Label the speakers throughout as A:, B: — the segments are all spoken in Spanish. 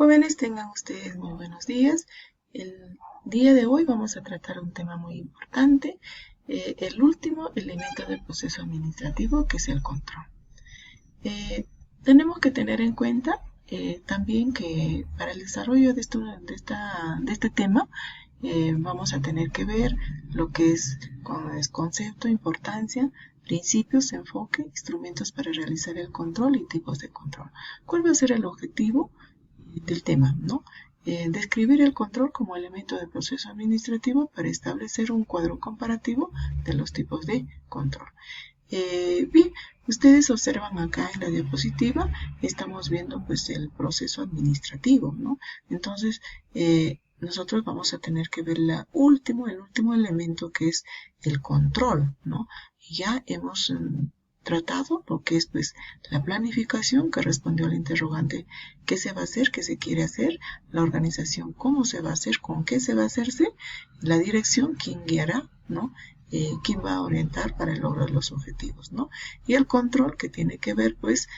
A: Jóvenes, tengan ustedes muy buenos días. El día de hoy vamos a tratar un tema muy importante, el último elemento del proceso administrativo, que es el control. Tenemos que tener en cuenta también que para el desarrollo de este tema vamos a tener que ver lo que es concepto, importancia, principios, enfoque, instrumentos para realizar el control y tipos de control. ¿Cuál va a ser el objetivo del tema, ¿no? Describir el control como elemento del proceso administrativo para establecer un cuadro comparativo de los tipos de control. Bien, ustedes observan acá en la diapositiva, estamos viendo pues el proceso administrativo, ¿no? Entonces, nosotros vamos a tener que ver el último elemento, que es el control, ¿no? Ya hemos tratado lo que es pues la planificación, que respondió al interrogante qué se va a hacer, qué se quiere hacer, la organización, cómo se va a hacer, con qué se va a hacerse, la dirección, quién guiará, ¿no? Quién va a orientar para lograr los objetivos, ¿no? Y el control, que tiene que ver pues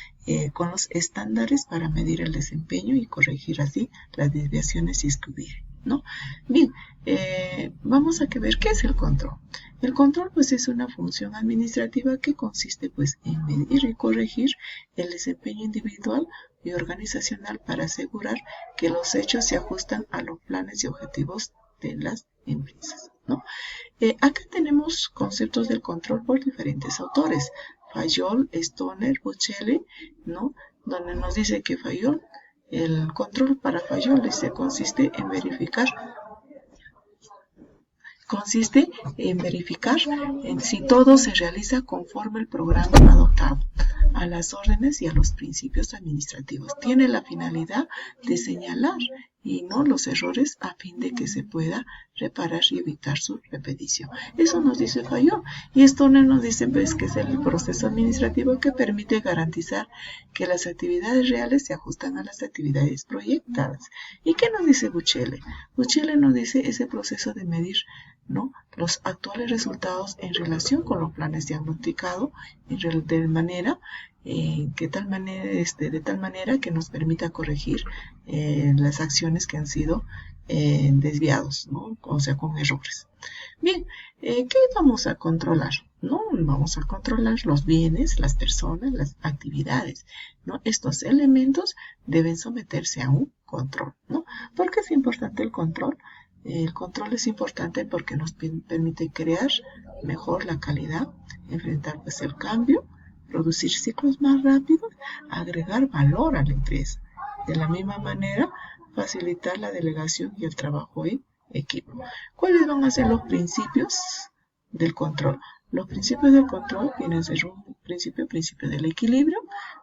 A: con los estándares para medir el desempeño y corregir así las desviaciones si es que hubiere, ¿no? Bien, vamos a ver qué es el control. El control pues es una función administrativa que consiste pues en medir y corregir el desempeño individual y organizacional para asegurar que los hechos se ajustan a los planes y objetivos de las empresas, ¿no? Acá tenemos conceptos del control por diferentes autores, Fayol, Stoner, Bocelli, ¿no? Donde nos dice que Fayol, el control para Fayol consiste en verificar en si todo se realiza conforme el programa adoptado, a las órdenes y a los principios administrativos. Tiene la finalidad de señalar y no los errores a fin de que se pueda reparar y evitar su repetición. Eso nos dice Fayol. Y esto nos dice pues, que es el proceso administrativo que permite garantizar que las actividades reales se ajustan a las actividades proyectadas. ¿Y qué nos dice Bocelli? Bocelli nos dice ese proceso de medir, ¿no?, los actuales resultados en relación con los planes diagnosticados de tal manera que nos permita corregir las acciones que han sido desviados, ¿no? O sea, con errores. Bien, ¿qué vamos a controlar? ¿No? Vamos a controlar los bienes, las personas, las actividades, ¿no? Estos elementos deben someterse a un control, ¿no? ¿Por qué es importante el control? El control es importante porque nos permite crear mejor la calidad, enfrentar pues el cambio, producir ciclos más rápidos, agregar valor a la empresa. De la misma manera, facilitar la delegación y el trabajo en equipo. ¿Cuáles van a ser los principios del control? Los principios del control vienen a ser un principio del equilibrio,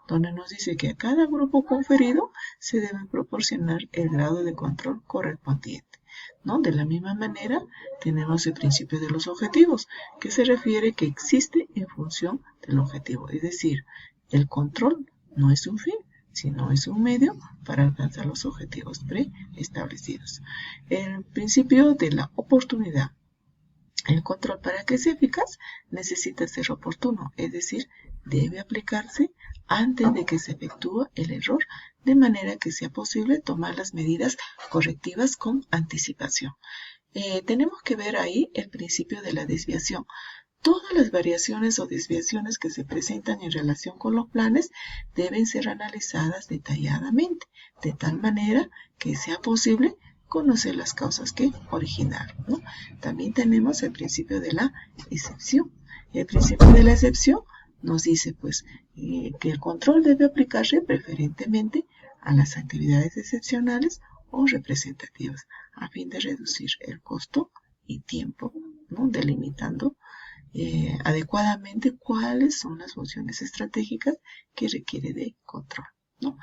A: donde nos dice que a cada grupo conferido se debe proporcionar el grado de control correspondiente, ¿no? De la misma manera, tenemos el principio de los objetivos, que se refiere que existe en función del objetivo. Es decir, el control no es un fin, sino es un medio para alcanzar los objetivos preestablecidos. El principio de la oportunidad. El control, para que sea eficaz, necesita ser oportuno, es decir, debe aplicarse antes de que se efectúe el error, de manera que sea posible tomar las medidas correctivas con anticipación. Tenemos que ver ahí el principio de la desviación. Todas las variaciones o desviaciones que se presentan en relación con los planes deben ser analizadas detalladamente, de tal manera que sea posible conocer las causas que originaron, ¿no? También tenemos el principio de la excepción. El principio de la excepción nos dice pues que el control debe aplicarse preferentemente a las actividades excepcionales o representativas, a fin de reducir el costo y tiempo, ¿no?, delimitando adecuadamente cuáles son las funciones estratégicas que requiere de control, ¿no?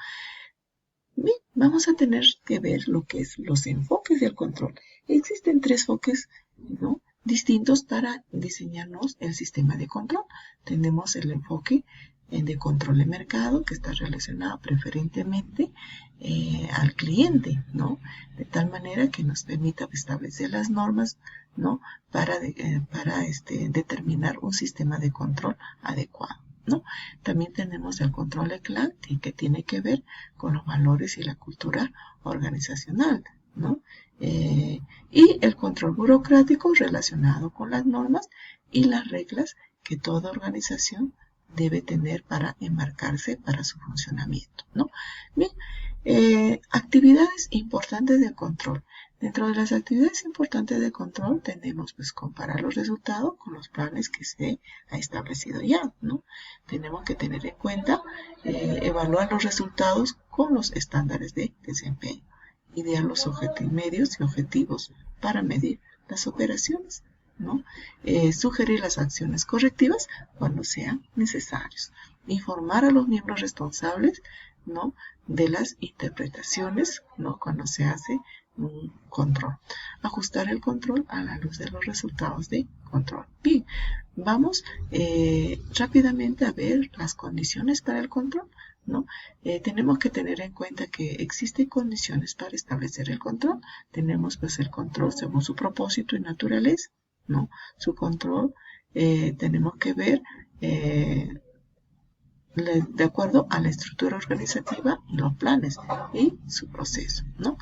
A: Bien, vamos a tener que ver lo que es los enfoques del control. Existen tres enfoques, ¿no?, distintos para diseñarnos el sistema de control. Tenemos el enfoque de control de mercado, que está relacionado preferentemente al cliente, ¿no?, de tal manera que nos permita establecer las normas, ¿no?, para determinar un sistema de control adecuado, ¿no? También tenemos el control eclante, que tiene que ver con los valores y la cultura organizacional, ¿no? Y el control burocrático relacionado con las normas y las reglas que toda organización debe tener para enmarcarse para su funcionamiento, ¿no? Bien, actividades importantes de control. Dentro de las actividades importantes de control tenemos pues comparar los resultados con los planes que se ha establecido ya, ¿no? Tenemos que tener en cuenta evaluar los resultados con los estándares de desempeño, idear los medios y objetivos para medir las operaciones, ¿no? Sugerir las acciones correctivas cuando sean necesarios, informar a los miembros responsables, ¿no?, de las interpretaciones, ¿no?, cuando se hace un control, ajustar el control a la luz de los resultados de control. Bien, vamos rápidamente a ver las condiciones para el control, ¿no? Tenemos que tener en cuenta que existen condiciones para establecer el control. Tenemos pues el control según su propósito y naturaleza, ¿no? Su control tenemos que ver de acuerdo a la estructura organizativa y los planes y su proceso, ¿no?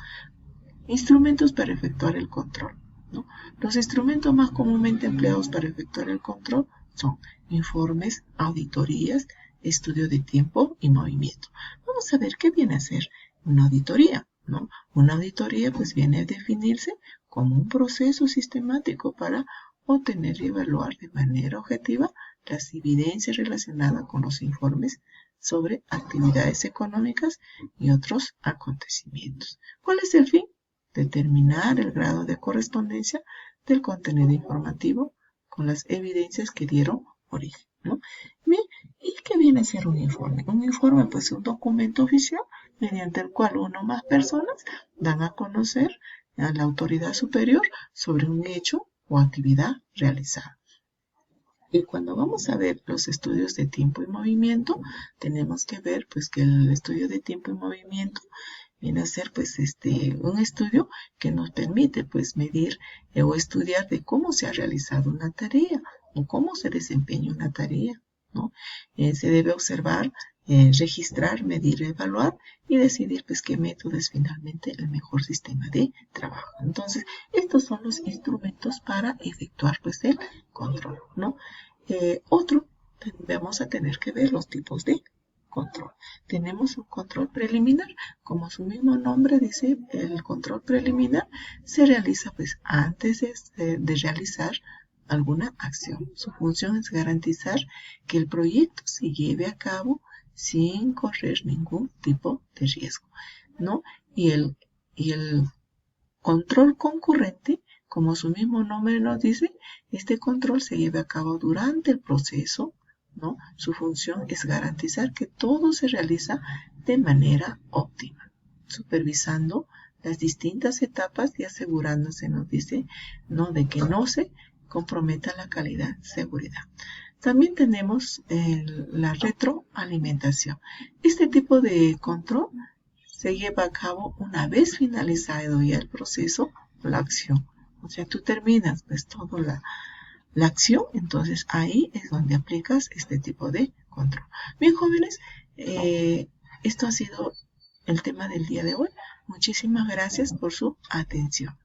A: Instrumentos para efectuar el control, ¿no? Los instrumentos más comúnmente empleados para efectuar el control son informes, auditorías, estudio de tiempo y movimiento. Vamos a ver qué viene a ser una auditoría, ¿no? Una auditoría pues viene a definirse como un proceso sistemático para obtener y evaluar de manera objetiva las evidencias relacionadas con los informes sobre actividades económicas y otros acontecimientos. ¿Cuál es el fin? Determinar el grado de correspondencia del contenido informativo con las evidencias que dieron origen, ¿no? Bien, ¿y qué viene a ser un informe? Un informe pues es un documento oficial mediante el cual una o más personas dan a conocer a la autoridad superior sobre un hecho o actividad realizada. Y cuando vamos a ver los estudios de tiempo y movimiento, tenemos que ver pues que el estudio de tiempo y movimiento viene a ser pues un estudio que nos permite pues medir o estudiar de cómo se ha realizado una tarea o cómo se desempeña una tarea, ¿no? Se debe observar, registrar, medir, evaluar y decidir pues qué método es finalmente el mejor sistema de trabajo. Entonces, estos son los instrumentos para efectuar pues el control, ¿no? Vamos a tener que ver los tipos de control. Tenemos un control preliminar, como su mismo nombre dice, el control preliminar se realiza pues antes de realizar alguna acción. Su función es garantizar que el proyecto se lleve a cabo sin correr ningún tipo de riesgo, ¿no? Y el control concurrente, como su mismo nombre nos dice, este control se lleva a cabo durante el proceso, ¿no? Su función es garantizar que todo se realiza de manera óptima, supervisando las distintas etapas y asegurándose, nos dice, ¿no?, de que no se comprometa la calidad y seguridad. También tenemos la retroalimentación. Este tipo de control se lleva a cabo una vez finalizado ya el proceso o la acción. O sea, tú terminas pues toda la acción, entonces ahí es donde aplicas este tipo de control. Bien, jóvenes, esto ha sido el tema del día de hoy. Muchísimas gracias por su atención.